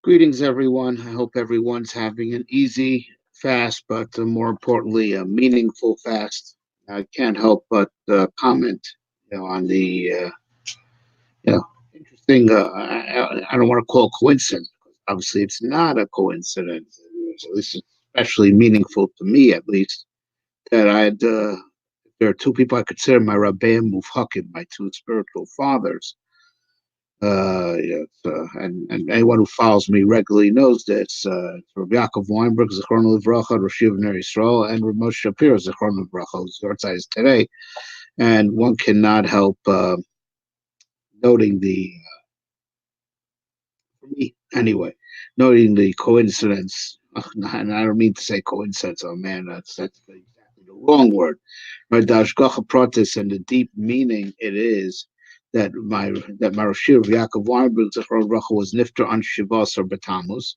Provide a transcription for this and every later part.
Greetings, everyone. I hope everyone's having an easy fast, but more importantly, a meaningful fast. I can't help but comment, on the interesting. I don't want to call it coincidence. Obviously, it's not a coincidence. This is especially meaningful to me, at least, that I'd. There are two people I consider my Rebbe and Mufhakim, my two spiritual fathers. Yes, and anyone who follows me regularly knows this. It's Rabbi Yaakov Weinberg, Zichron Livracha, Rosh Yeshiva Yisrael, and Rabbi Moshe Shapira, Zichron Livracha, whose Yahrtzeit is today. And one cannot help noting for me anyway, noting the coincidence. And I don't mean to say coincidence. Oh man, that's exactly the wrong word. Right, the Hashgacha Pratis and the deep meaning it is that my Rosh Yaakov Weinberg Zichron Livracha was nifter on Shivas or B'Tammuz,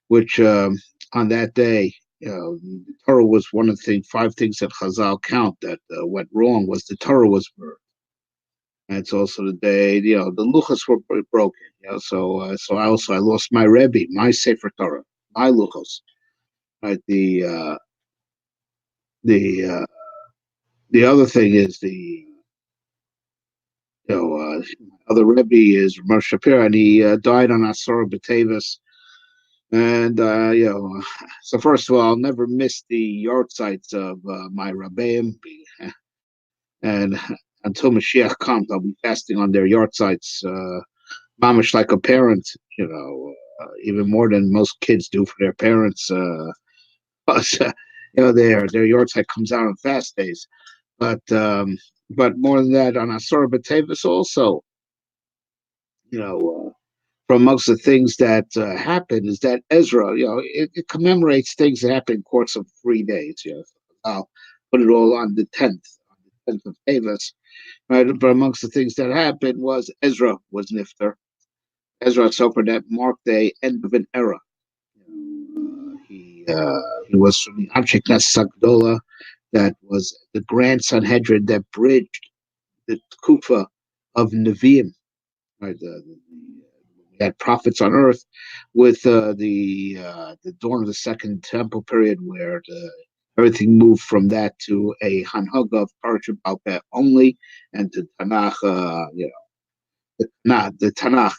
which on that day, the Torah was one of the five things that Chazal count that went wrong was the Torah was burned. And it's also the day, the luchos were broken. So I lost my Rebbe, my Sefer Torah, my luchos. Right, the other thing is other Rebbe is Moshe Shapira, and he died on Asor B'Tevis. And so first of all, I'll never miss the Yahrtzeits of my Rabbeim, and until Mashiach comes, I'll be fasting on their Yahrtzeits, mamish like a parent, even more than most kids do for their parents. But their Yahrtzeit comes out on fast days, but more than that, on Asor B'Tevis also, from amongst the things that happen is that Ezra, it commemorates things that happen in course of 3 days. I'll put it all on the 10th of Tavis. Right, but amongst the things that happened was Ezra was nifter. Ezra Sofer, that marked the end of an era. He was from the Anshe Knesset Sagdola, that was the grand Sanhedrin that bridged the Kufa of Nevi'im. Right, we had prophets on earth with the dawn of the Second Temple period, where everything moved from that to a Hanhaga of Parashat Balpeh only, and to Tanakh, the Tanakh,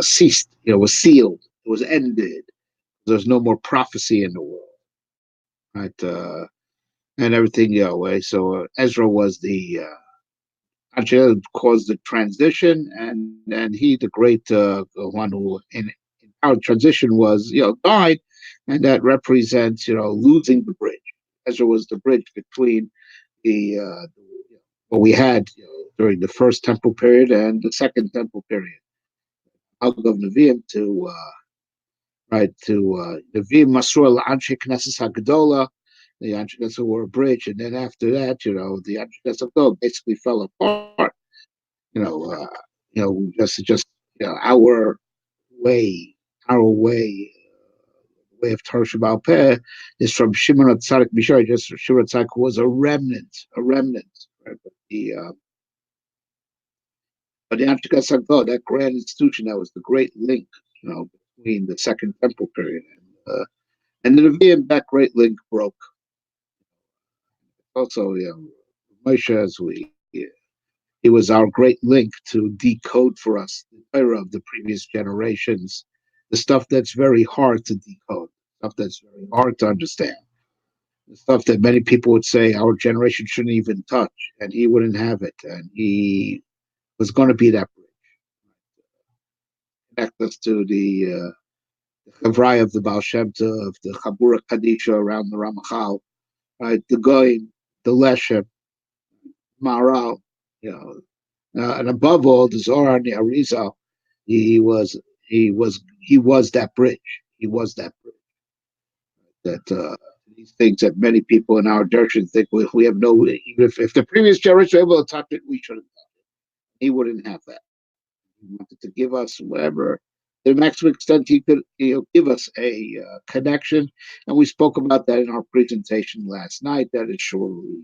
ceased, was sealed, it was ended. There's no more prophecy in the world, right? And everything, so Ezra was the actually caused the transition, and he, the great one who in our transition was, died, and that represents, losing the bridge. Ezra was the bridge between the what we had during the first temple period and the second temple period. Out of Nevi'im to Nevi'im Masur Anshe Knesset Hagdola. The Anshe Knesset were a bridge, and then after that, the Anshe Knesset Hagdola basically fell apart. Just our way, way of Torah Shabbat Peh is from Shimon Tzadik Mishar. Just Shimon Tzadik was a remnant, right? But the Anshe Knesset Hagdola, that grand institution, that was the great link, between the Second Temple period and the Nevi'im. That great link broke. Also, Moshe, he was our great link to decode for us the Torah of the previous generations, the stuff that's very hard to decode, stuff that's very hard to understand, the stuff that many people would say our generation shouldn't even touch, and he wouldn't have it, and he was going to be that bridge, connect us to the Chavraya of the Baal Shem Tov, the Chabura Kadisha around the Ramachal, right? The Goyim, the Leshem, Maral, and above all, the Zohar and the Arizal, he was that bridge. He was that bridge. That these things that many people in our direction think we have no. If the previous generation were able to touch it, we shouldn't touch it. He wouldn't have that. He wanted to give us whatever the maximum extent he could, give us a connection, and we spoke about that in our presentation last night. That is surely,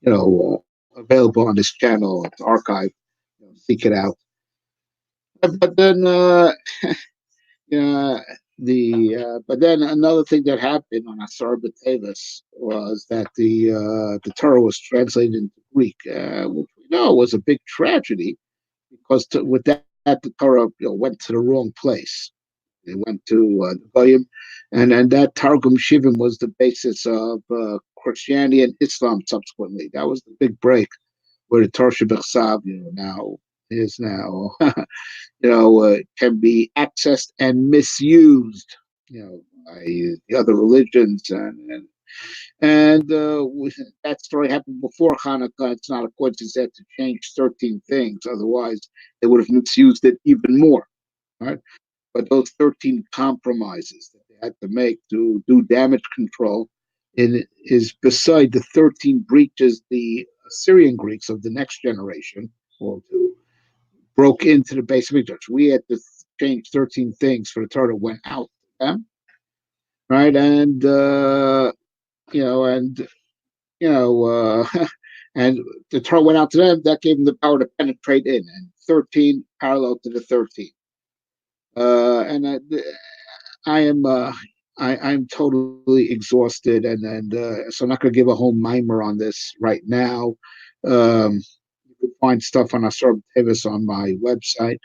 available on this channel, it's archived. Seek it out. but then yeah, but then another thing that happened on Asar B'Tevis was that the Torah was translated into Greek, which we know was a big tragedy because with that the Torah went to the wrong place. They went to the Goyim, and that Targum Shivim was the basis of Christianity and Islam subsequently. That was the big break where the Torah Shebechsav, now is now can be accessed and misused, by the other religions, and that story happened before Hanukkah. It's not a coincidence that to change 13 things, otherwise they would have misused it even more, right? But those 13 compromises that they had to make to do damage control is beside the 13 breaches the Assyrian Greeks of the next generation, or two, broke into the base of English. We had to change 13 things for the Torah went out to them, right? And and you know, and the Torah went out to them. That gave them the power to penetrate in, and 13 parallel to the 13. And I am I'm totally exhausted, and so I'm not going to give a whole mimer on this right now. You can find stuff on Asar B'Tevis on my website,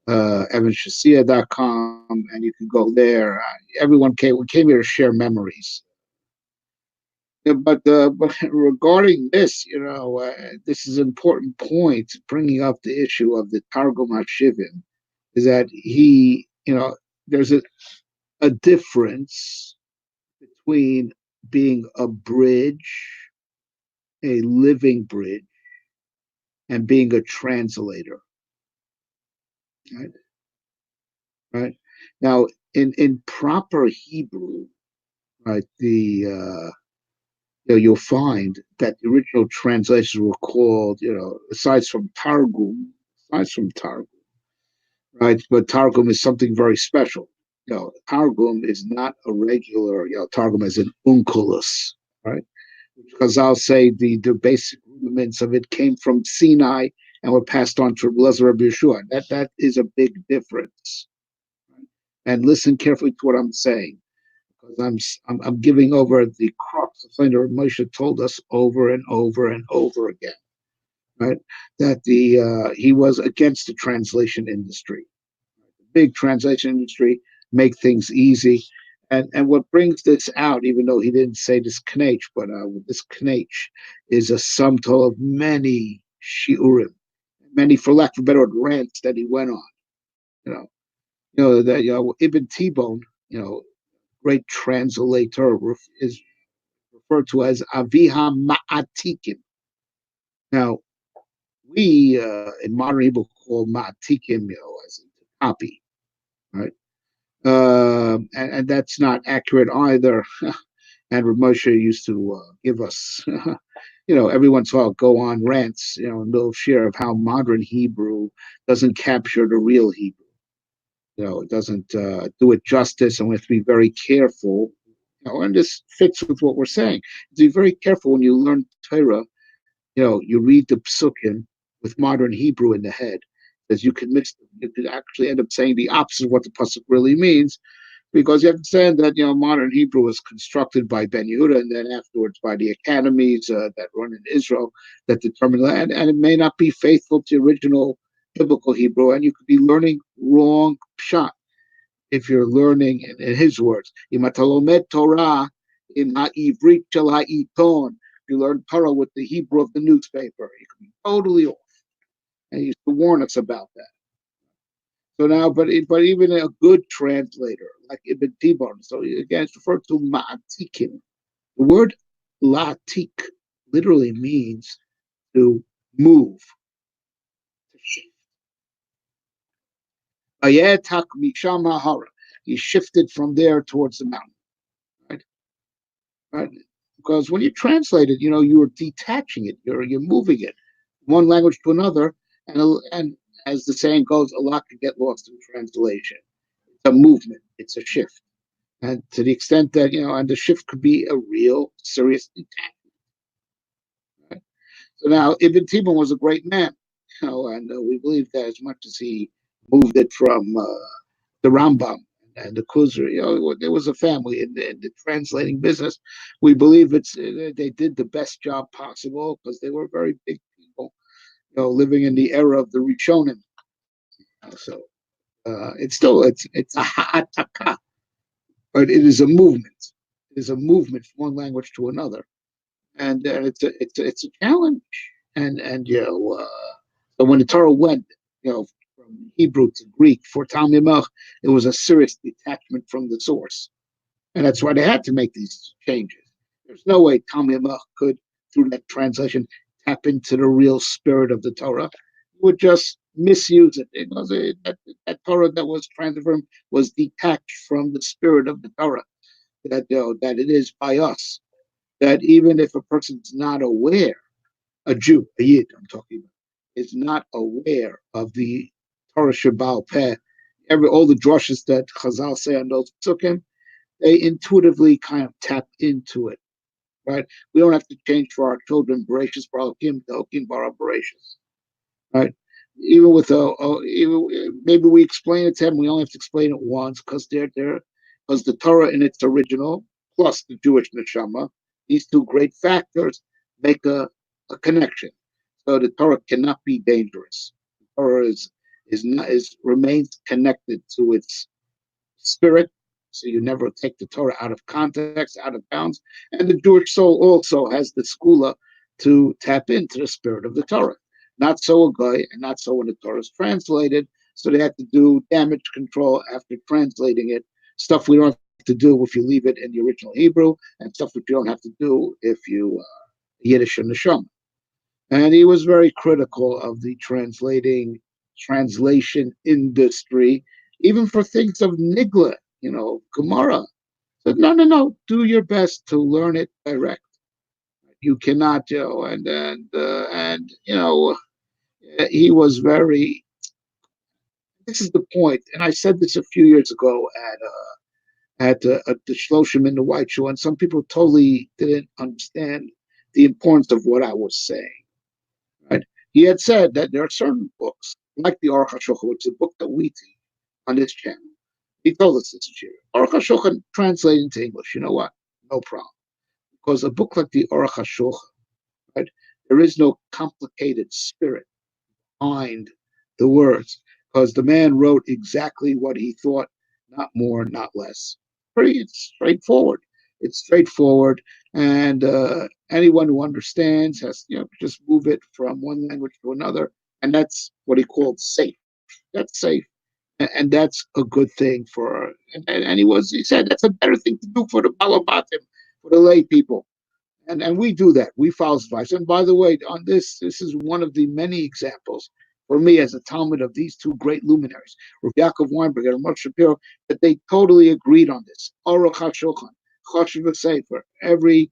evanshasia.com, and you can go there. Everyone we came here to share memories. Yeah, but regarding this, this is an important point, bringing up the issue of the Targum HaShivim, is that there's a difference between being a bridge, a living bridge, and being a translator, right? Right. Now, in proper Hebrew, right, you'll find that the original translations were called, aside from Targum, right? But Targum is something very special. Targum is not a regular, Targum as an unculus, right? Because I'll say the basic rudiments of it came from Sinai and were passed on to Rabbi Yeshua. That is a big difference. Right? And listen carefully to what I'm saying, because I'm giving over the crux of something that Moshe told us over and over and over again, right? That he was against the translation industry, the big translation industry, make things easy. And what brings this out, even though he didn't say this knech, but this knech is a sum total of many shiurim, many, for lack of a better word, rants that he went on. That Ibn T-Bone, great translator, is referred to as Aviha Ma'atikim. Now, we in modern Hebrew call Ma'atikim, as a copy, right? And that's not accurate either. And Moshe used to give us, every once in a while go on rants, in little share of how modern Hebrew doesn't capture the real Hebrew. It doesn't do it justice, and we have to be very careful. And this fits with what we're saying. To be very careful when you learn Torah. You read the psukim with modern Hebrew in the head, because you could miss them. You could actually end up saying the opposite of what the pasuk really means, because you understand that modern Hebrew was constructed by Ben Yehuda and then afterwards by the academies that run in Israel that determine that, and it may not be faithful to the original biblical Hebrew, and you could be learning wrong pshat if you're learning in his words. Torah in ha'ivrit shel ha'iton. You learn Torah with the Hebrew of the newspaper. You can be totally off, and he used to warn us about that. So now, but even a good translator like Ibn Tibon, so again, it's referred to ma'atikim. The word latik literally means to move, to shift. He shifted from there towards the mountain, right? Right? Because when you translate it, you're detaching it, you're moving it, one language to another, and as the saying goes, a lot can get lost in translation. It's a movement, it's a shift. And to the extent that, and the shift could be a real serious detachment. Right? So now Ibn Tibon was a great man, and we believe that as much as he moved it from the Rambam and the Kuzri. There was a family in the translating business. We believe they did the best job possible because they were very big people, living in the era of the Rishonim. So it's a ha'ataka, but it is a movement. It is a movement from one language to another, and it's a challenge. And so when the Torah went, from Hebrew to Greek for Talmud Melch, it was a serious detachment from the source, and that's why they had to make these changes. There's no way Talmud Melch could, through that translation, tap into the real spirit of the Torah. It would just misuse it. That Torah that was transferred was detached from the spirit of the Torah. That it is by us. That even if a person's not aware, a Jew, a Yid, I'm talking about, is not aware of the Torah Shabbal Peh, all the drushes that Chazal say on those psukim, they intuitively kind of tap into it, right? We don't have to change for our children, Bereshis Barakim, Delkim Bara Bereshis, right? Even with maybe we explain it to them, we only have to explain it once because because the Torah in its original plus the Jewish neshama, these two great factors make a connection. So the Torah cannot be dangerous. The Torah remains connected to its spirit. So you never take the Torah out of context, out of bounds. And the Jewish soul also has the skula to tap into the spirit of the Torah. Not so a guy, and not so when the Torah is translated. So they have to do damage control after translating it. Stuff we don't have to do if you leave it in the original Hebrew, and stuff that you don't have to do if you Yiddish and Neshama. And he was very critical of the translation industry, even for things of Nigla, Gemara. Said, no, do your best to learn it direct. You cannot, he was very. This is the point, and I said this a few years ago at the Shloshim in the White Shoe, and some people totally didn't understand the importance of what I was saying. Right? He had said that there are certain books, like the Aruch HaShulchan, which is a book that we teach on this channel. He told us this year. Aruch HaShulchan translated into English. You know what? No problem. Because a book like the Aruch HaShulchan, right, there is no complicated spirit behind the words, because the man wrote exactly what he thought, not more, not less. It's straightforward. It's straightforward, and anyone who understands has just move it from one language to another, and that's what he called safe. That's safe, and that's a good thing for. And he said that's a better thing to do for the balabatim, for the lay people. And we do that. We falsify. And by the way, on this is one of the many examples for me as a Talmud of these two great luminaries, Rabbi Yaakov Weinberg and Moshe Shapira, that they totally agreed on this. Aruch HaShulchan, Choshev Sefer, every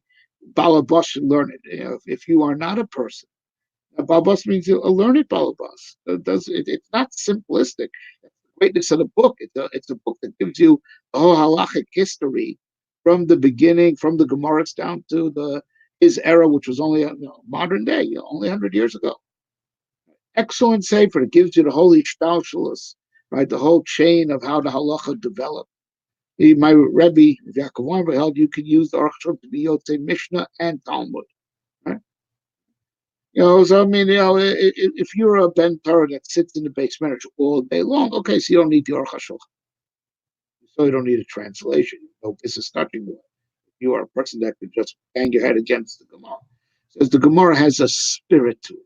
balabas should learn it. If you are not a person, a balabas means a learned balabas. It's not simplistic. The greatness of the book. It's a book that gives you the whole halachic history from the beginning, from the Gemaras down to his era, which was only modern day, only 100 years ago. Excellent sefer. It gives you the whole ishtalshalos, right? The whole chain of how the halacha developed. My Rebbe, Yaakov Weinberg, held you could use the Aruch HaShulchan to be Yotzei Mishnah and Talmud, right? So I mean, if you're a Ben Torah that sits in the basement all day long, okay, so you don't need the Aruch HaShulchan. So you don't need a translation. No, this is starting with. You are a person that could just bang your head against the Gemara. Says the Gemara has a spirit to it,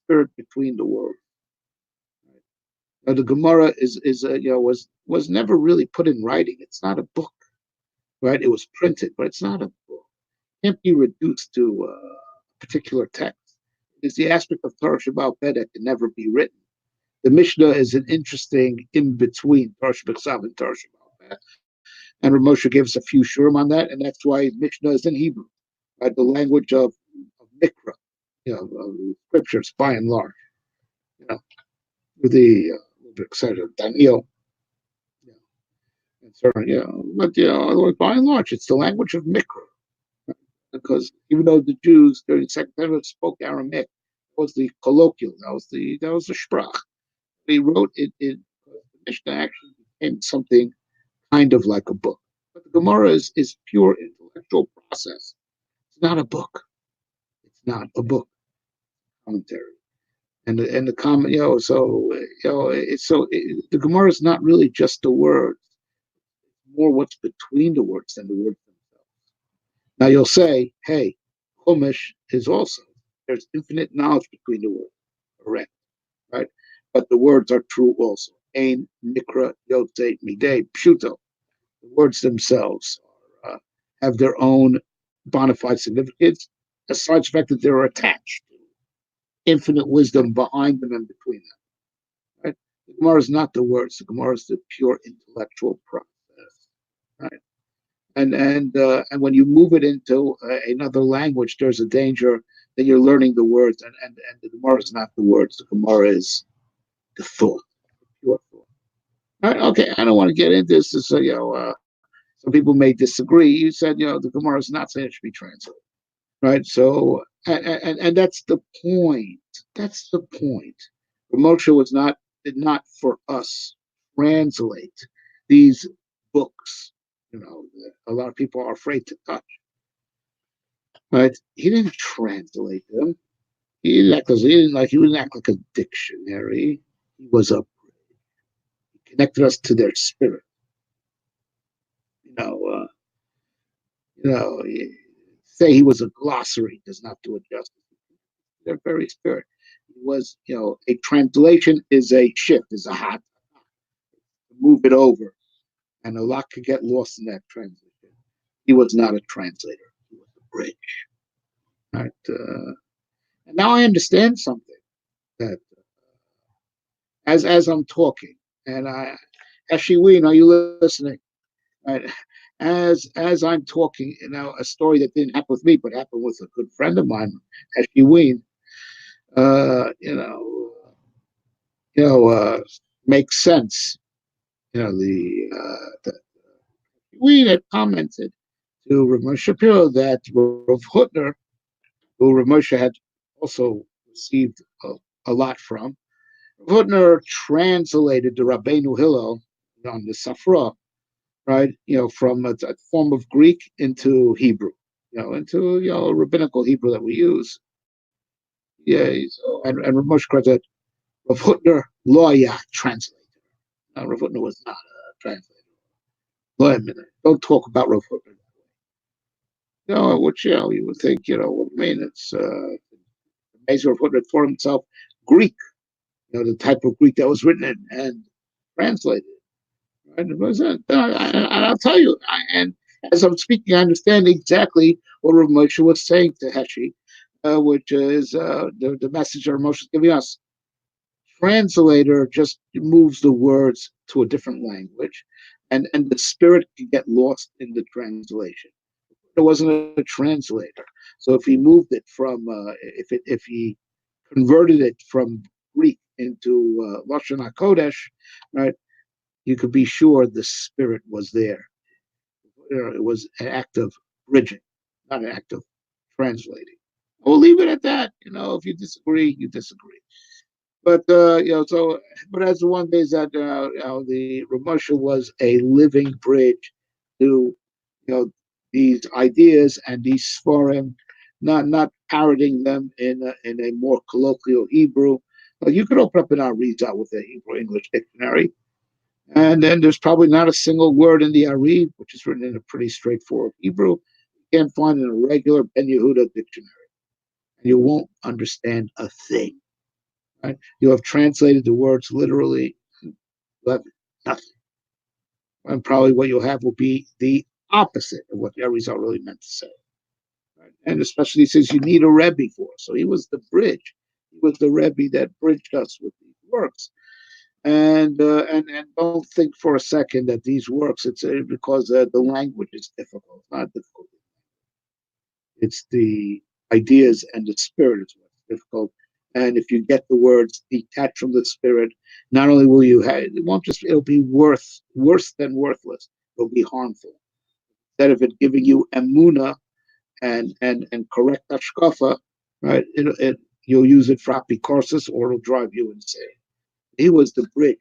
spirit between the words. Right? Now the Gemara was never really put in writing. It's not a book, right? It was printed, but it's not a book. It can't be reduced to a particular text. It's the aspect of Torah Shabbal Peh that can never be written. The Mishnah is an interesting in between Torah Shabbat and Torah Shabbal Peh. And Moshe gave us a few shurim on that, and that's why Mishnah is in Hebrew, right? The language of Mikra, of scriptures by and large, with the etc. Daniel, and so on, but by and large, it's the language of Mikra, right? Because even though the Jews during the Second Temple spoke Aramaic, that was the colloquial, that was the sprach. They wrote it in Mishnah actually became something kind of like a book. But the Gemara is pure intellectual process. It's not a book. It's not a book. Commentary. And the comment, the Gemara is not really just the words, more what's between the words than the words themselves. Now you'll say, hey, Chumash is also, there's infinite knowledge between the words, correct, right? But the words are true also. Ein, Nikra, Yahrtzeit, Midei, Pshuto. The words themselves have their own bona fide significance, aside the fact that they're attached to infinite wisdom behind them and between them. Right? The Gemara is not the words. The Gemara is the pure intellectual process. Right? And when you move it into another language, there's a danger that you're learning the words, and the Gemara is not the words. The Gemara is the thought, the pure thought. All right, okay, I don't want to get into this. So, some people may disagree. You said, the Gemara is not saying it should be translated, right? So, and that's the point. That's the point. Moshe did not for us translate these books. A lot of people are afraid to touch. Right? He didn't translate them. He didn't act like a dictionary. He was a he connected us to their spirit. Say he was a glossary does not do it justice. Their very spirit. He was, a translation is a shift, is a hot, move it over. And a lot could get lost in that translation. He was not a translator. He was a bridge. Right? And now I understand something that as I'm talking, and Ashewin, are you listening? Right? As I'm talking, a story that didn't happen with me, but happened with a good friend of mine, Ashewin, makes sense. We had commented to Rabbi Shapira that Rav Hutner, who Rav Moshe had also received a lot from, Rav Hutner translated the Rabbeinu Hillel on the Safra, right? From a form of Greek into Hebrew, into rabbinical Hebrew that we use. Yeah, so, and Rav Moshe said Rav Hutner loya translated. Rav Hutner was not a translator. Wait a minute, don't talk about Rav Hutner. Which you would think, what do you mean? It's amazing Rav Hutner taught himself Greek, the type of Greek that was written and translated. Right? And I'll tell you, and as I'm speaking, I understand exactly what Rav Moshe was saying to Heshi, which is the message that Rav Moshe is giving us. Translator just moves the words to a different language, and the spirit can get lost in the translation. There wasn't a translator, so if he moved it from, if he converted it from Greek into Lashon HaKodesh, right? You could be sure the spirit was there. It was an act of bridging, not an act of translating. We'll leave it at that. If you disagree, you disagree. But but as the one is that the Rav Moshe was a living bridge to these ideas and these Sforim, not parroting them in a more colloquial Hebrew. You could open up an Arizal with a Hebrew English dictionary, and then there's probably not a single word in the Ari, which is written in a pretty straightforward Hebrew, you can't find in a regular Ben Yehuda dictionary, and you won't understand a thing. Right? You have translated the words literally, you have nothing. And probably what you'll have will be the opposite of what the Arizal really meant to say. Right? And especially since you need a Rebbe for. So he was the bridge. He was the Rebbe that bridged us with these works. And don't think for a second that these works, it's because the language is difficult. It's not difficult. It's the ideas and the spirit is what's difficult. And if you get the words detached from the spirit, not only will you have, it'll be worse than worthless. It'll be harmful. Instead of it giving you emuna and correct hashkafa, right? You'll use it for apikorsis or it'll drive you insane. He was the bridge.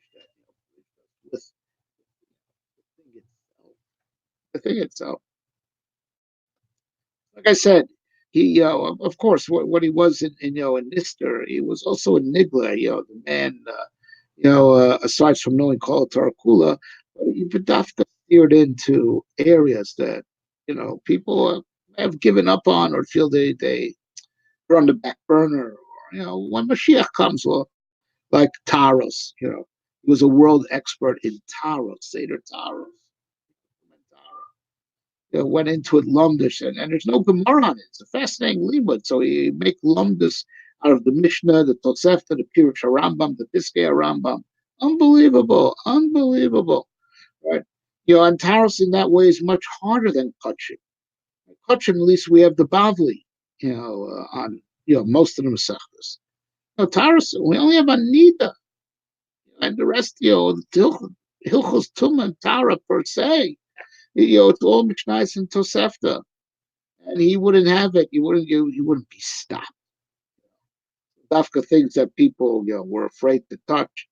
the thing itself. Like I said, he, of course, what he was in Nister, he was also in Nigla, the man, aside from knowing Kol Torah Kula, he Vidafka steered into areas that, people have given up on or feel they're on the back burner. Or, when Mashiach comes, well, like Taros, he was a world expert in Taros, Seder Taros. Went into it lumdish, and there's no Gemara on it. It's a fascinating limud. So he make lumdus out of the Mishnah, the Tosefta, the Pirush Rambam, the Piskei Rambam. Unbelievable, unbelievable, right? And Taros in that way is much harder than Kutchin. Kutchin, at least we have the Bavli, on most of the Masechtas. Taros, we only have Anida, and the rest, Hilchos Tum and Tara per se. It's all Mishnais and Tosefta, and he wouldn't have it. He wouldn't be stopped. Dafka things that people, were afraid to touch.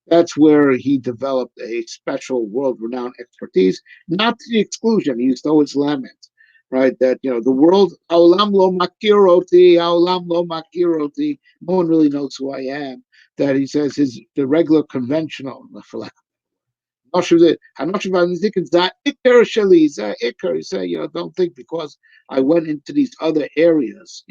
That's where he developed a special world-renowned expertise, not to the exclusion. He used to always lament, right? That the world, Aulam lo makiroti, Aulam lo makiroti. No one really knows who I am. That he says is the regular conventional, for lack don't think because I went into these other areas,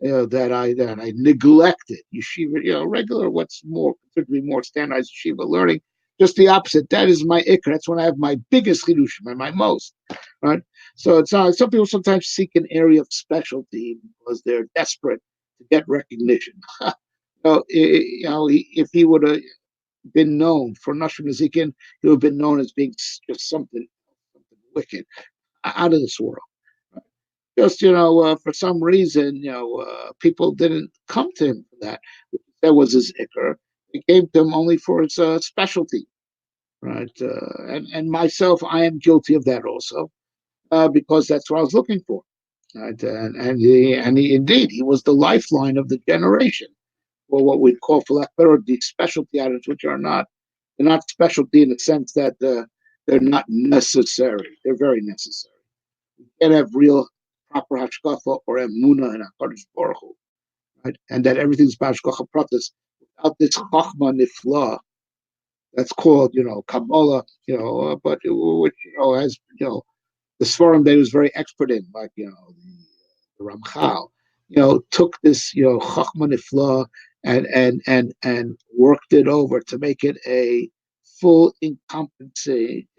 that I neglected yeshiva, regular, what's more considered to be more standardized yeshiva learning. Just the opposite. That is my ikr. That's when I have my biggest chidushim and my most, right? So it's not. Some people sometimes seek an area of specialty because they're desperate to get recognition. If he would have been known for Nashim Nezikin, he would have been known as being just something wicked, out of this world. Just, for some reason, people didn't come to him for that. That was his ikr. It came to him only for his specialty, right? And myself, I am guilty of that also, because that's what I was looking for. Right? And he indeed, he was the lifeline of the generation, or what we'd call, for lack of better, the specialty items, which they're not specialty in the sense that they're not necessary. They're very necessary. You can't have real proper hashkafa or emuna in HaKadosh Baruch Hu, right? And that everything's b'hashkacha pratis without this chachma nifla. That's called, Kabbalah, but which, has, the Svarim that he was very expert in, like, the Ramchal, took this, chachma nifla and worked it over to make it a full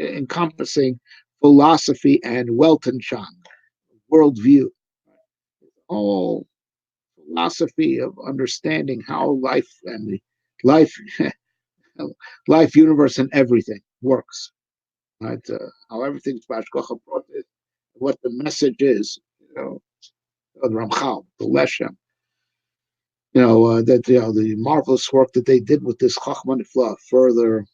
encompassing philosophy and Weltanschauung, worldview, whole philosophy of understanding how life, life, universe, and everything works. Right? How everything's bashkocha, what the message is. The Ramchal, the Leshem. That the marvelous work that they did with this Chachma Nifla, further,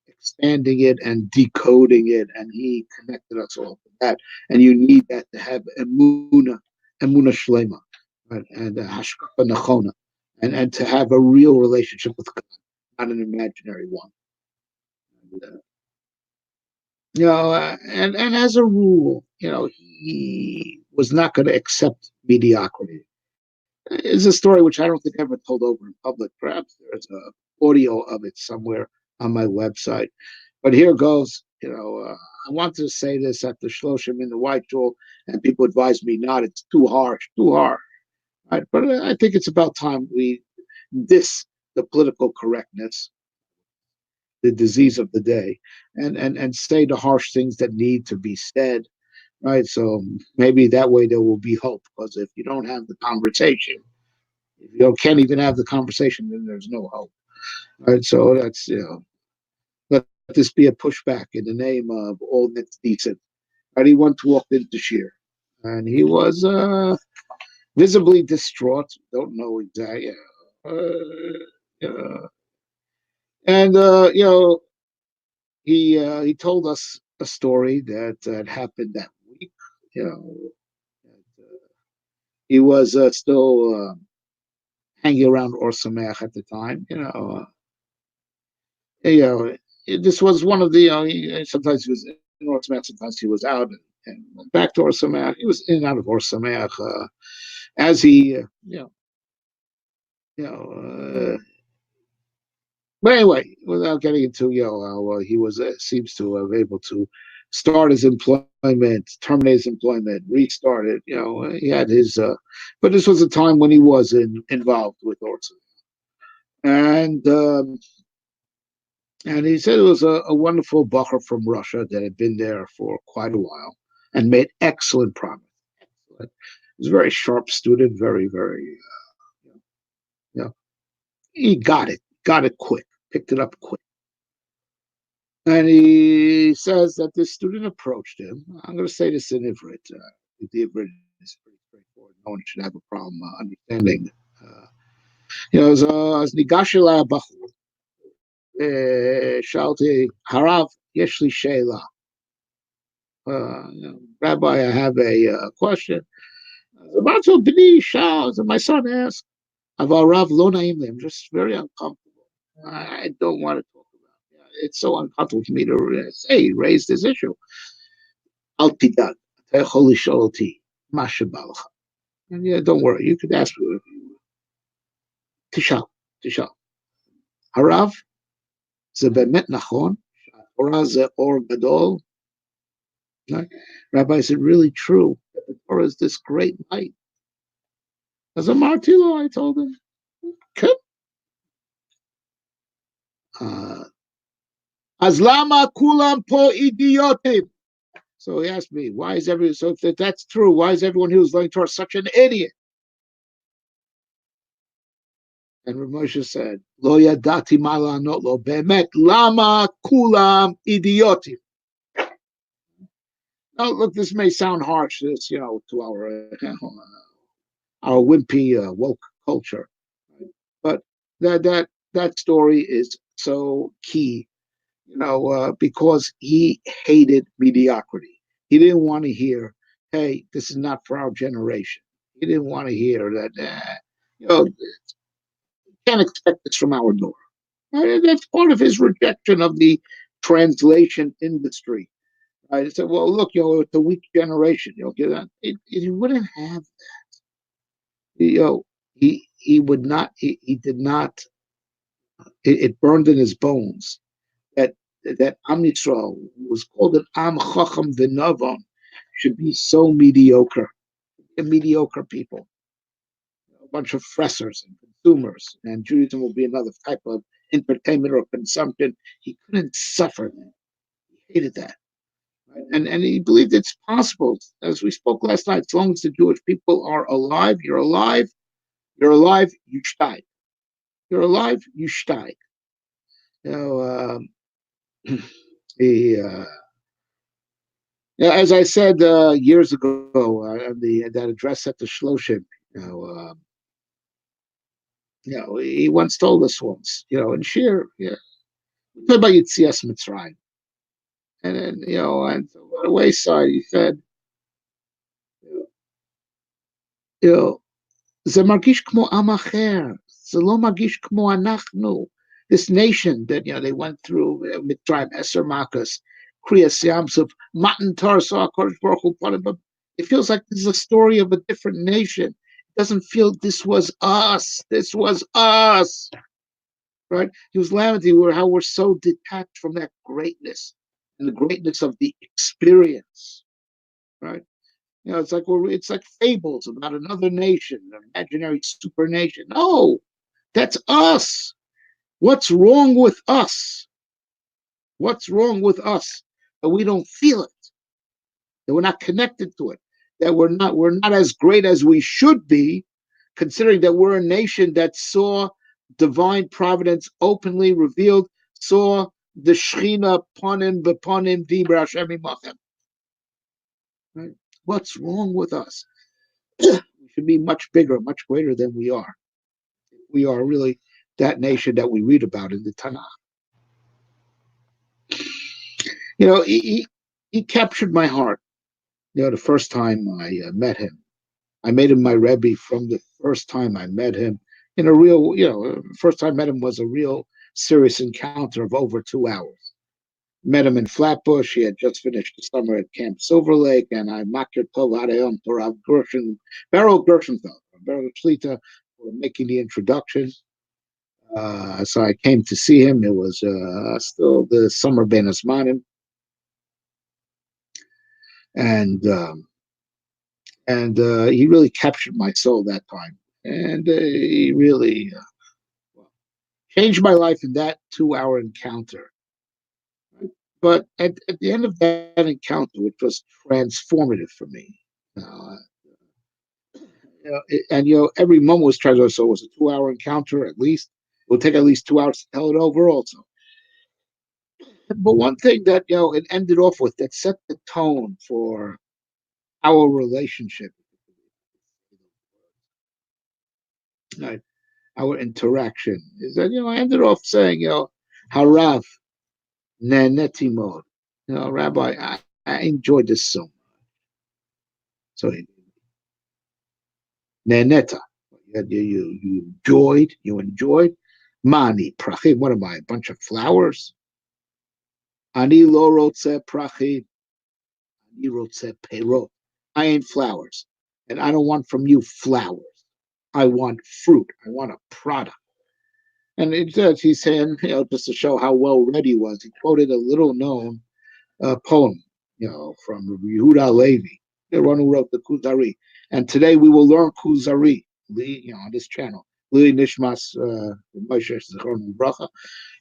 expanding it and decoding it, and he connected us all to that. And you need that to have emuna shlema, right? And hashkafa nachona, and to have a real relationship with God, not an imaginary one. And as a rule, he was not going to accept mediocrity. It's a story which I don't think I ever told over in public. Perhaps there's an audio of it somewhere on my website. But here goes. I wanted to say this at the Shloshim in the White Jewel, and people advised me not. It's too harsh, too hard. Right? But I think it's about time we diss the political correctness, the disease of the day, and say the harsh things that need to be said. Right? So maybe that way there will be hope. Because if you don't have the conversation, if you can't even have the conversation, then there's no hope. Right? So that's, let this be a pushback in the name of all that's decent. Right? He once walked into Shir, and he was visibly distraught. Don't know exactly. And he told us a story that happened that week. You know, he was still hanging around Or Sameach at the time. this was one of the, sometimes he was in Or Sameach, sometimes he was out and went back to Or Sameach. He was in and out of Or Sameach as he, you know. But anyway, without getting into how he was seems to have able to start his employment, terminate his employment, restart it. He had his, but this was a time when he was involved with Orson, and he said it was a wonderful bacher from Russia that had been there for quite a while and made excellent progress. Excellent. He was a very sharp student, very, very, you know, he got it quick, picked it up quick. And he says that this student approached him. I'm going to say this in Ivrit. The Ivrit is pretty straightforward. No one should have a problem understanding. אז ניגש אליי הבחור, שאלתי, הרב, יש לי שאלה. Rabbi, I have a question. אמרתי לו, בני שאל, my son asked, אבל הרב לא נעים לי, I'm just very uncomfortable. I don't want to talk about it. It's so uncomfortable for me to raise this issue. אל תדאג, אתה יכול לשאול אותי מה שבא לך. Don't worry, you could ask me. תשאל. הרב, זה באמת נכון? שהתורה זה אור גדול? Rabbi, is it really true that the Torah is this great light? As אמרתי לו, I told him, כן. אז למה כולם פה אידיוטים? So he asked me, why is everyone, so if that's true, why is everyone who's learning Torah such an idiot? And Rav Moshe said, Lo yadati ma la'anot lo, be'emet, lama kulam idiotim. Now, look, this may sound harsh, this, to our wimpy, woke culture, but that story is so key, because he hated mediocrity. He didn't want to hear, hey, this is not for our generation. He didn't want to hear that, can't expect this from our door. Right? That's part of his rejection of the translation industry. Right? He said, well, look, it's a weak generation. He wouldn't have that. He would not, he did not, it burned in his bones that Am Yisrael was called an Am Chacham V'Navam should be so mediocre, mediocre people. A bunch of fressers and consumers, and Judaism will be another type of entertainment or consumption. He couldn't suffer that. He hated that. Right? And he believed it's possible, as we spoke last night, as long as the Jewish people are alive, you're alive, you shtayg. You're alive, you shtayg. As I said years ago, that address at the Shloshim, he once told us once, in Shir, talk about Yitzias Mitzrayim. And then, and on the wayside, he said, זה מרגיש כמו עם אחר, זה לא מרגיש כמו אנחנו. This nation that, they went through, Mitzrayim, Eser Makas, Kriyas Yamsuf, Matan Torah, HaKadosh Baruch Hu, but it feels like this is a story of a different nation. It doesn't feel this was us, right? He was lamenting how we're so detached from that greatness and the greatness of the experience, right? It's like fables about another nation, an imaginary super nation. No, that's us. What's wrong with us? What's wrong with us? That we don't feel it, that we're not connected to it, that we're not as great as we should be, considering that we're a nation that saw divine providence openly revealed, saw the Shechina panim b'panim dibra Hashem imachem. Right? What's wrong with us? We should be much bigger, much greater than we are. We are really that nation that we read about in the Tanakh. He captured my heart. The first time I met him, I made him my Rebbe from the first time I met him. In a real, first time I met him was a real serious encounter of over 2 hours. Met him in Flatbush. He had just finished the summer at Camp Silver Lake, and I Makir Tov Adayom Torah Beryl Gershenfeld, Beryl Shlita, were making the introduction. So I came to see him. It was still the summer Ben Asmanim, and he really captured my soul that time, and he really changed my life in that 2 hour encounter. But at the end of that encounter, which was transformative for me, every moment was transformative. So it was a 2 hour encounter at least. It would take at least 2 hours to tell it over, also. But one thing that it ended off with that set the tone for our relationship, right, our interaction, is that I ended off saying, Harav Nenetimod, Rabbi, I enjoyed this so much. So Neneta, you enjoyed. Mani prachim, what am I? A bunch of flowers? Ani lo rotze prachim, ani rotze perot. I ain't flowers, and I don't want from you flowers. I want fruit. I want a product. And he's saying, just to show how well read he was, he quoted a little-known poem, from Yehuda Levi, the one who wrote the Kuzari. And today we will learn Kuzari, on this channel. Li Nishmas Moshe Zichron Bracha.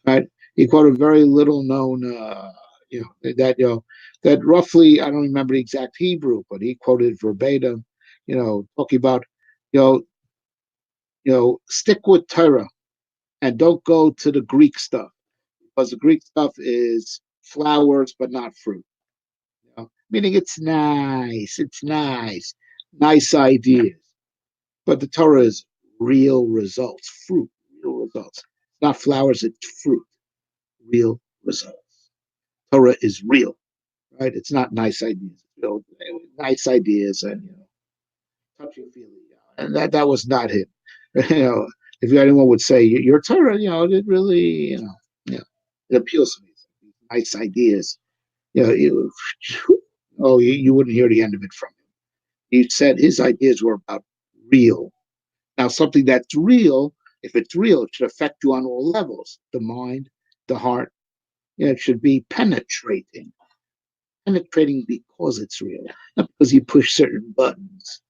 Right? He quoted a very little-known, that roughly, I don't remember the exact Hebrew, but he quoted verbatim, talking about, stick with Torah and don't go to the Greek stuff, because the Greek stuff is flowers but not fruit. Meaning it's nice ideas, but the Torah is real results, fruit, real results. It's not flowers, it's fruit, real results. Torah is real, right? It's not nice ideas, nice ideas and touchy feely, and that was not him. If anyone would say your Torah, it really, it appeals to me. Nice ideas, you wouldn't hear the end of it from him. He said his ideas were about real. Now, something that's real, if it's real, it should affect you on all levels: the mind, the heart. It should be penetrating because it's real, not because you push certain buttons.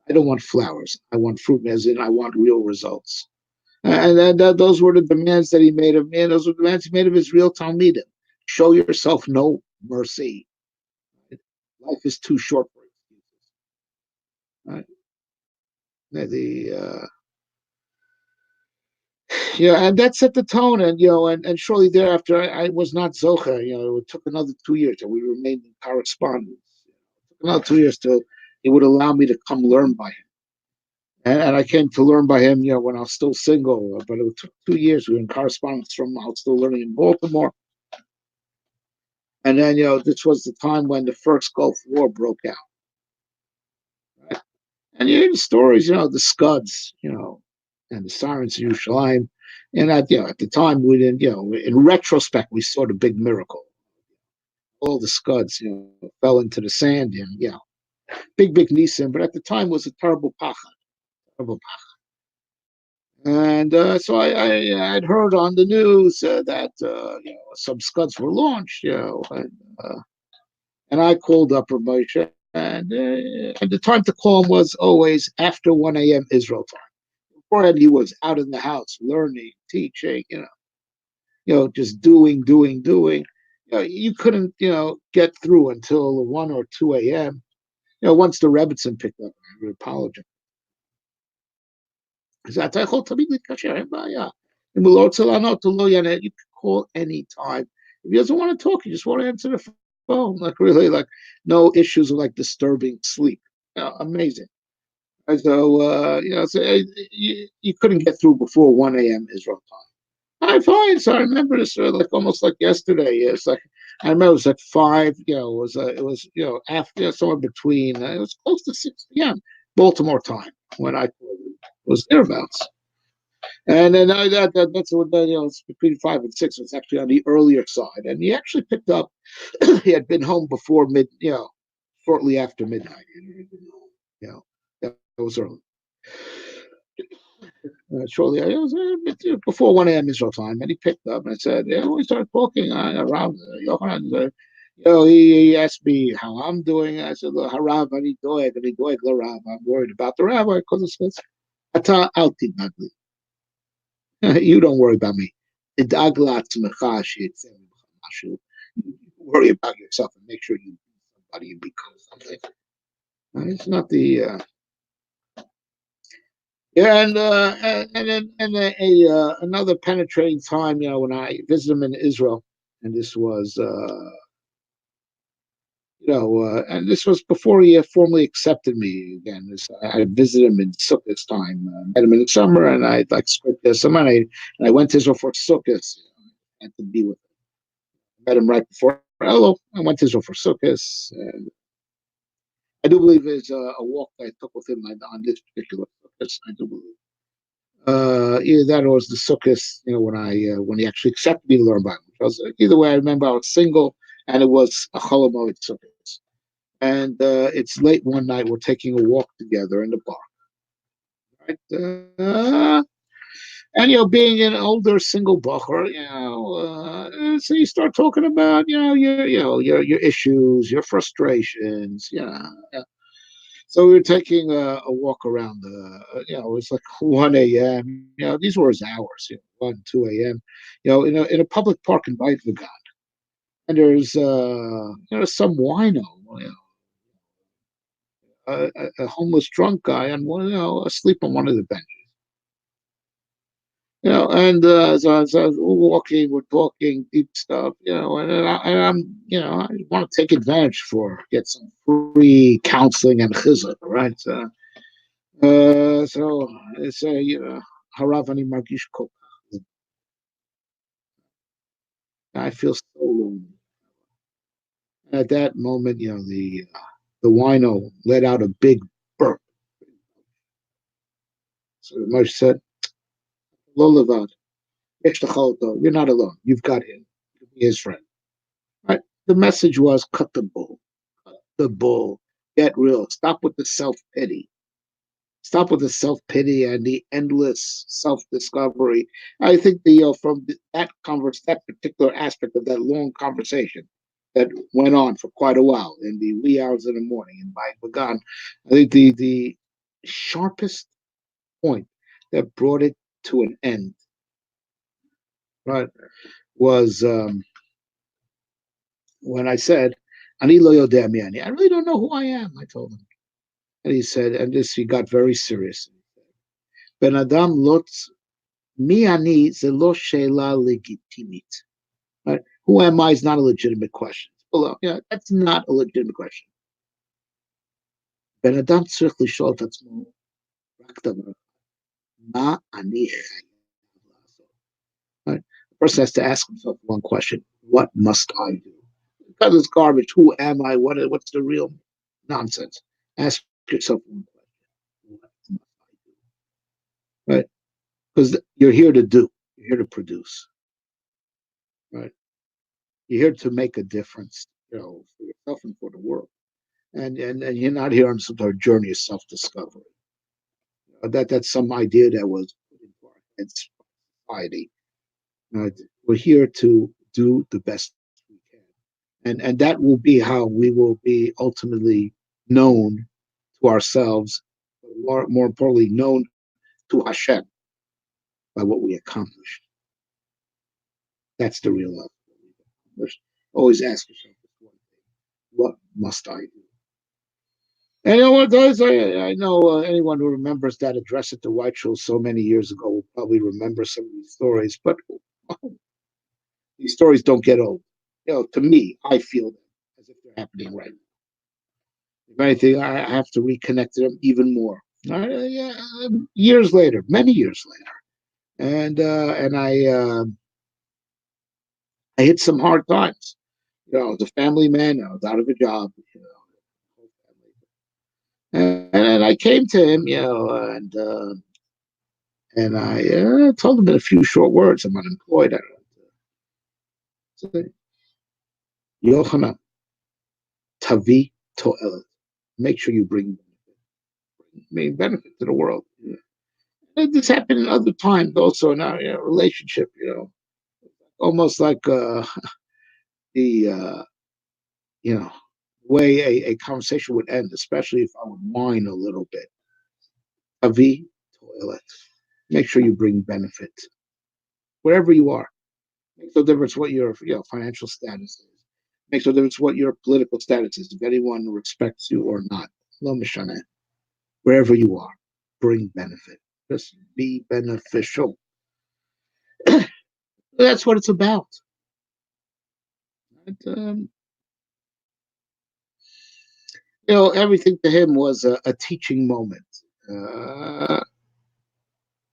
I don't want flowers. I want fruit, as in I want real results. And those were the demands that he made of me, and those were the demands he made of his real Talmidim. Show yourself no mercy. Life is too short for excuses. Right? And that set the tone, and shortly thereafter, I was not Zocha. It took another 2 years, and we remained in correspondence. It took another 2 years till he would allow me to come learn by him. And I came to learn by him, when I was still single. But it took 2 years. We were in correspondence from I was still learning in Baltimore. And then, this was the time when the first Gulf War broke out. Right? And you hear the stories, the Scuds, and the sirens in Yerushalayim. And at the time, we didn't, in retrospect, we saw the big miracle. All the Scuds, fell into the sand, and, big nisim. But at the time, it was a terrible pachad. And so I'd heard on the news that some Scuds were launched, and I called up Moshe, and the time to call him was always after 1 a.m. Israel time. Beforehand, he was out in the house learning, teaching, just doing. You couldn't, get through until 1 or 2 a.m. Once the Rebbetzin picked up, I would apologize. You can call any time. If he doesn't want to talk, you just want to answer the phone. Like no issues of disturbing sleep. Amazing. And so, you couldn't get through before 1 a.m. Israel time. I'm fine. So I remember this almost like yesterday. It's like I remember it was at 5. It was after somewhere between. It was close to 6 p.m. Baltimore time when I was thereabouts. And then that's what it's between 5 and 6. It's actually on the earlier side, and he actually picked up. He had been home before shortly after midnight. That was early. Shortly, it was before 1 a.m. Israel time, and he picked up and I said, "Yeah." We started talking around Yochanan. He asked me how I'm doing. I said, "Harav, ani doeg, l'Rav. I'm worried about the rabbi because it says, Ata al tidnagli. You don't worry about me. Worry about yourself and make sure you do somebody and become something." It's not the yeah, and then another penetrating time, when I visited him in Israel, and this was and this was before he had formally accepted me again. I visited him in Sukkot this time, met him in the summer, and I like spent there some money, and I went to Israel for Sukkot, and to be with him. I met him right before Elul. I went to Israel for Sukkot, and I do believe there's a walk that I took with him on this particular Sukkot. I do believe. Either that or it was the Sukkot, when he actually accepted me to learn Bible. Either way, I remember I was single, and it was a Cholamoid Sukkot. And it's late one night. We're taking a walk together in the park, right? And being an older single bacher, so you start talking about your issues, your frustrations, So we were taking a walk around it was like 1 a.m. These were his hours, 1, 2 a.m. In a public park in Beit Vegan, and there's some wino, a homeless drunk guy on one, asleep on one of the benches. And as we're walking, we're talking deep stuff, I want to take advantage get some free counseling and chizuk, right? So it's Haravani Margish Kok. I feel so lonely. At that moment, the wino let out a big burp. So Moshe said, "Lo levad, you're not alone. You've got him. Be his friend." Right? The message was cut the bull. Cut the bull. Get real. Stop with the self pity. Stop with the self pity and the endless self discovery. I think from that particular aspect of that long conversation that went on for quite a while in the wee hours of the morning in Bagan, I think the sharpest point that brought it to an end, right, was when I said, "Ani lo yodea mi ani." I really don't know who I am. I told him, and he said, and he got very serious. Ben Adam lot mi ani ze lo sheila legitimit. Right? Who am I is not a legitimate question. That's not a legitimate question. Ben Adam tzrich lishol et atzmo rak davar, ma ani chayav la'asot. Right? The person has to ask himself one question: what must I do? Cut this garbage. Who am I? What's the real nonsense? Ask yourself one question: what must I do? Right? Because you're here to do. You're here to produce. Right? You're here to make a difference, for yourself and for the world. And you're not here on some sort of journey of self-discovery. That's some idea that was put into our heads by society. We're here to do the best we can, and that will be how we will be ultimately known to ourselves, but more importantly, known to Hashem by what we accomplished. That's the real life. Always ask yourself this one thing: what must I do? And you know what, guys? I know anyone who remembers that address at the White Show so many years ago will probably remember some of these stories, but these stories don't get old. To me, I feel them as if they're happening right now. If anything, I have to reconnect to them even more. Yeah, years later, many years later, and I hit some hard times. I was a family man. I was out of a job. And I came to him, and And I told him in a few short words, I'm unemployed. I don't know. Yochanan, tavi to'elet. Make sure you bring benefit to the world. And this happened in other times also in our relationship, almost like the you know way a conversation would end, especially if I would whine a little bit. Avi toilet. Make sure you bring benefit wherever you are. Makes no difference what your financial status is. Makes no difference what your political status is. If anyone respects you or not, lo mishane. Wherever you are, bring benefit. Just be beneficial. That's what it's about. And, everything to him was a teaching moment. Uh,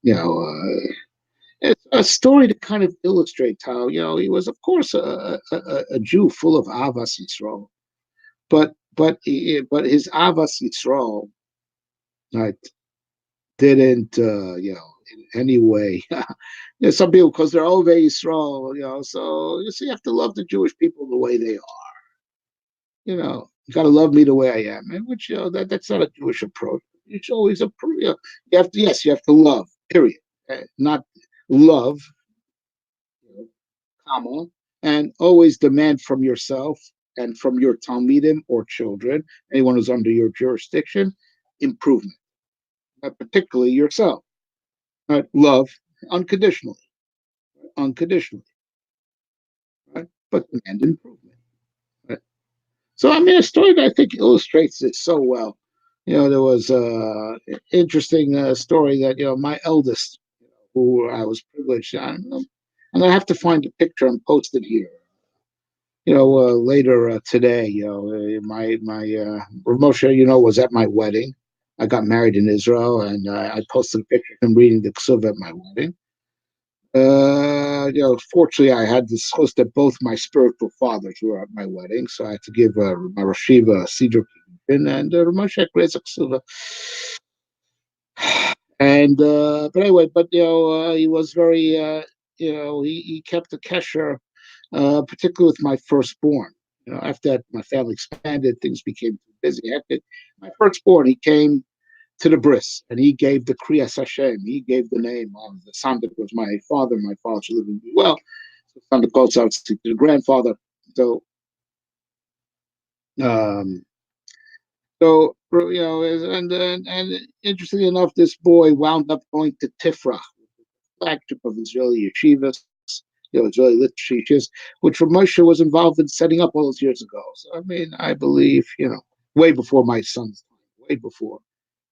you know, it's a story to kind of illustrate how he was, of course, a Jew full of avas Yisrael, but his avas Yisrael, right, didn't in any way. Some people, because they're Ove Yisrael, so you have to love the Jewish people the way they are. You got to love me the way I am, and which that's not a Jewish approach. It's always you have to, yes, you have to love. Period. Not love, comma, and always demand from yourself and from your talmidim or children, anyone who's under your jurisdiction, improvement, particularly yourself. Right? Love unconditionally, unconditionally, right? But demand improvement. Right? So, I mean, a story that I think illustrates it so well. There was an interesting story that, my eldest, who I was privileged, and I have to find a picture and post it here. Later today, my Moshe, was at my wedding. I got married in Israel, and I posted a picture of him reading the Ksuv at my wedding. Fortunately, I had this host that both my spiritual fathers were at my wedding, so I had to give my Rashiva a Siddur Kiddushin, and Moshe Greza Ksuva. And but anyway, he was very, he kept the kesher, particularly with my firstborn. After that, my family expanded, things became too busy, hectic. My firstborn, he came to the bris, and he gave the Kriyas Hashem. He gave the name of the Sandik was my father. My father should live and be well. So Sandik goes out to the grandfather. So, um, and interestingly enough, this boy wound up going to Tifra, flagship of Israeli yeshivas, Israeli literature, which Moshe was involved in setting up all those years ago. So, I mean, I believe, way before my son's time, way before.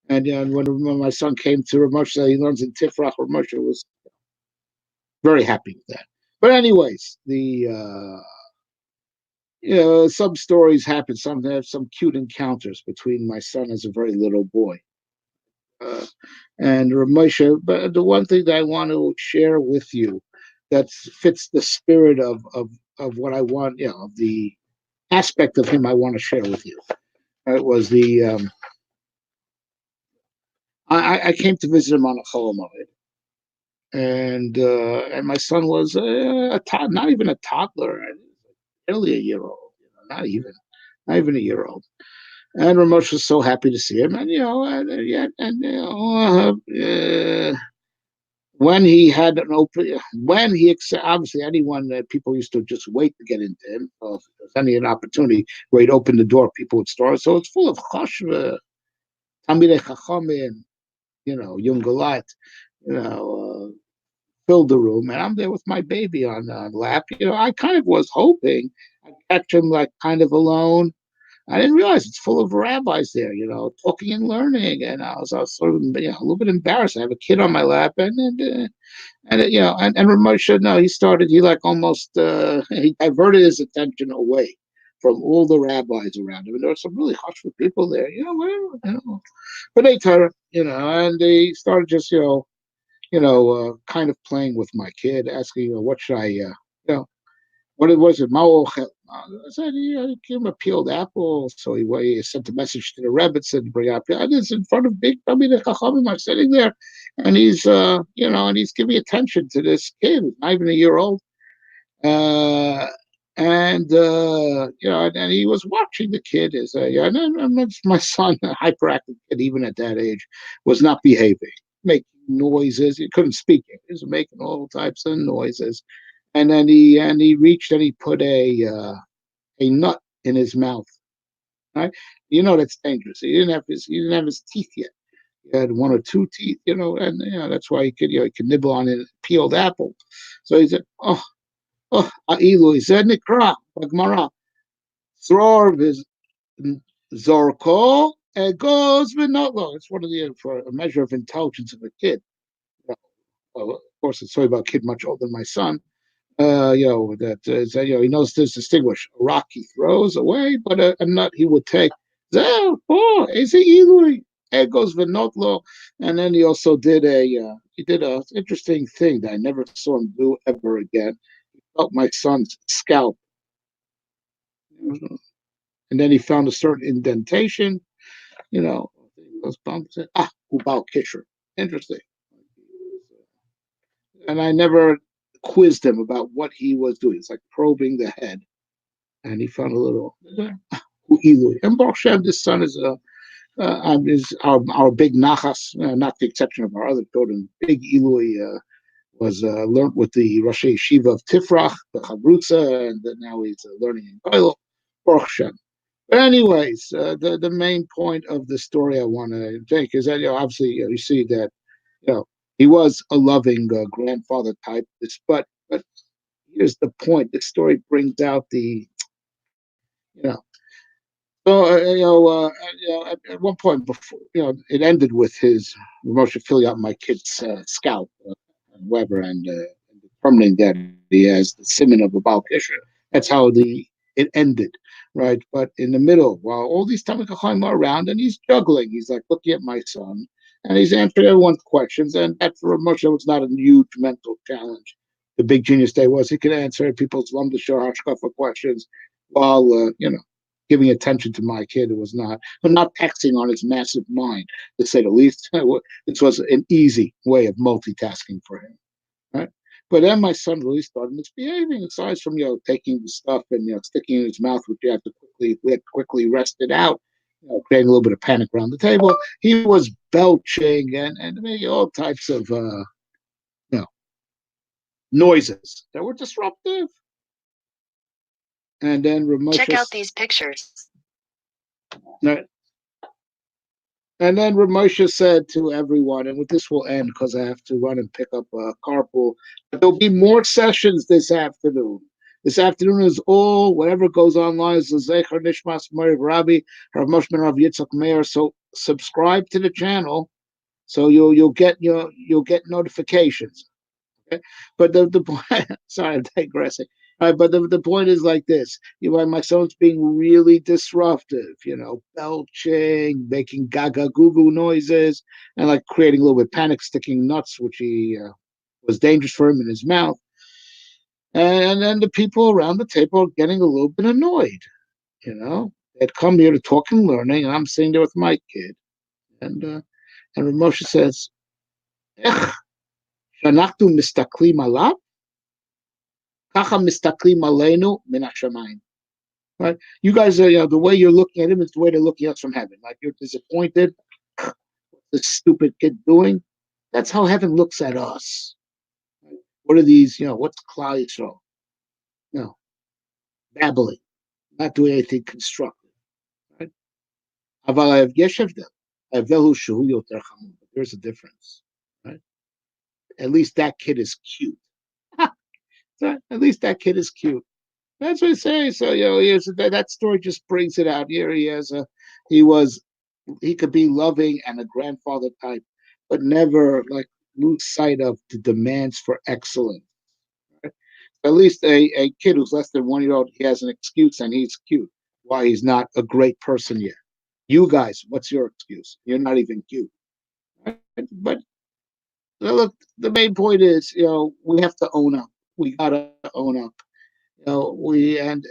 And when my son came to Moshe, he learns in Tifrach, Moshe was very happy with that. But anyways, some stories happen. Some have some cute encounters between my son as a very little boy. And Moshe, but the one thing that I want to share with you that fits the spirit of what I want, of the aspect of him I want to share with you. It was I came to visit him on a Cholamoid, and my son was not even a toddler, barely a year old, not even a year old. And Ramosh was so happy to see him, and when he had an open, when he obviously anyone that people used to just wait to get into him. So if there's any an opportunity where he'd open the door, people would start. So it's full of chashva, tamidei chachamim, Yungalat, filled the room, and I'm there with my baby on lap. I kind of was hoping I'd catch him like kind of alone. I didn't realize it's full of rabbis there, talking and learning, and I was sort of, a little bit embarrassed. I have a kid on my lap, and Ramosha, no, he like almost he diverted his attention away from all the rabbis around him, and there were some really hushful people there, but they turned, and they started just, kind of playing with my kid, asking, what should I, what was it, I said, he gave him a peeled apple. So he sent a message to the Rebbe, said, bring out, and it's in front of big Talmidei Chachamim. I'm sitting there, and and he's giving attention to this kid, who's not even a year old. Uh, and he was watching the kid and my son, a hyperactive kid, even at that age, was not behaving, making noises. He couldn't speak. He was making all types of noises. And then he reached and he put a nut in his mouth. Right? That's dangerous. He didn't have his teeth yet. He had one or two teeth, and that's why he could nibble on a peeled apple. So he said, "Oh, Ailu," he said, "Nikra, Gemara, Thror Zorko, and goes Vinotlo." It's one of for a measure of intelligence of a kid. Well, of course, it's talking about a kid much older than my son. He knows to distinguish. A rock he throws away, but a nut he would take. It goes Vinotlo, and then he also did a interesting thing that I never saw him do ever again. He felt my son's scalp, and then he found a certain indentation. Those bumps. Ubal Kisher. Interesting. And I never quizzed him about what he was doing. It's like probing the head, and he found a little. And Baruch Shem, this son is our big nachas, not the exception of our other children. Big Ilui was learned with the Rosh Yeshiva of Tifrach, the Chabrutza, and then now he's learning in Bailo. Baruch Shem. But anyways, the main point of the story I want to take is that obviously you see that he was a loving grandfather type. But here's the point: the story brings out the you know. So at one point before it ended with his Moshe filling out my kid's scalp, Weber, and determining that he has the simon of a Baal Kisher. That's how it ended, right? But in the middle, while all these Talmid Chacham are around, and he's juggling, he's like looking at my son, and he's answering everyone's questions, and that for Moshe was not a huge mental challenge. The big genius day was he could answer people's Lumdashar Hashkafa questions while giving attention to my kid who was not taxing on his massive mind, to say the least. This was an easy way of multitasking for him. Right? But then my son really started misbehaving. Aside from taking the stuff and sticking in his mouth, which we had to quickly wrest it out, creating a little bit of panic around the table. He was belching and making all types of noises that were disruptive. And then check out these pictures. Right. And then Ramosha said to everyone, and with this will end because I have to run and pick up a carpool, but there'll be more sessions this afternoon. This afternoon is all, whatever goes online is the Zecher Nishmas Mori Rabbi, Rav Moshe ben Rav Yitzchak Meir. So subscribe to the channel so you'll get notifications. Okay? But the point, sorry, I'm digressing. All right, but the point is like this: my son's being really disruptive, belching, making gaga goo goo noises, and like creating a little bit of panic, sticking nuts, which he was dangerous for him in his mouth. And then the people around the table are getting a little bit annoyed. They'd come here to talk and learning, and I'm sitting there with my kid, and Moshe says, "Ech, shanachtu mistaklim alav." Right? You guys are, the way you're looking at him is the way they're looking at us from heaven. Like you're disappointed. What's this stupid kid doing? That's how heaven looks at us. Right? What are these, what's Klal Yisrael? Babbling, not doing anything constructive. Right? There's a difference. Right? At least that kid is cute. At least that kid is cute. That's what I say. So that story just brings it out. Here he could be loving and a grandfather type, but never like lose sight of the demands for excellence. Right? At least a kid who's less than 1 year old, he has an excuse and he's cute. Why he's not a great person yet? You guys, what's your excuse? You're not even cute. Right? But look, the main point is we have to own up. We gotta own up. We and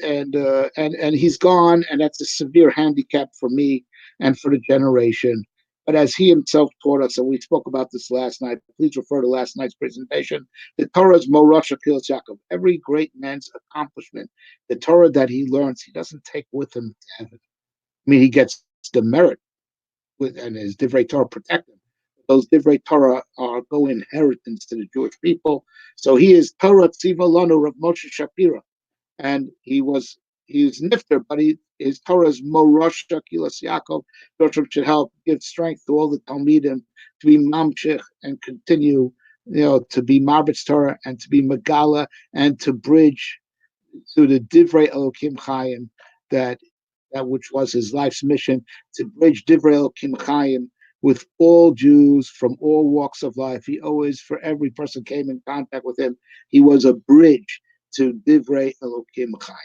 he's gone, and that's a severe handicap for me and for the generation. But as he himself taught us, and we spoke about this last night, please refer to last night's presentation. The Torah's Morasha Kilas Yaakov. Every great man's accomplishment, the Torah that he learns, he doesn't take with him to heaven. I mean, he gets the merit with, and his Divrei Torah protect him. Those Divrei Torah go inheritance to the Jewish people. So he is Torah Tziva Lanu of Moshe Shapira, and he's nifter, but his Torah is Morosha Kilas Yaakov. Joshua should help give strength to all the Talmidim to be mamshich and continue, to be Marbitz Torah and to be Megala and to bridge to the Divrei Elokim Chaim, that which was his life's mission, to bridge Divrei Elokim Chaim with all Jews from all walks of life. He always, for every person came in contact with him, he was a bridge to Divrei Elokim Chaim.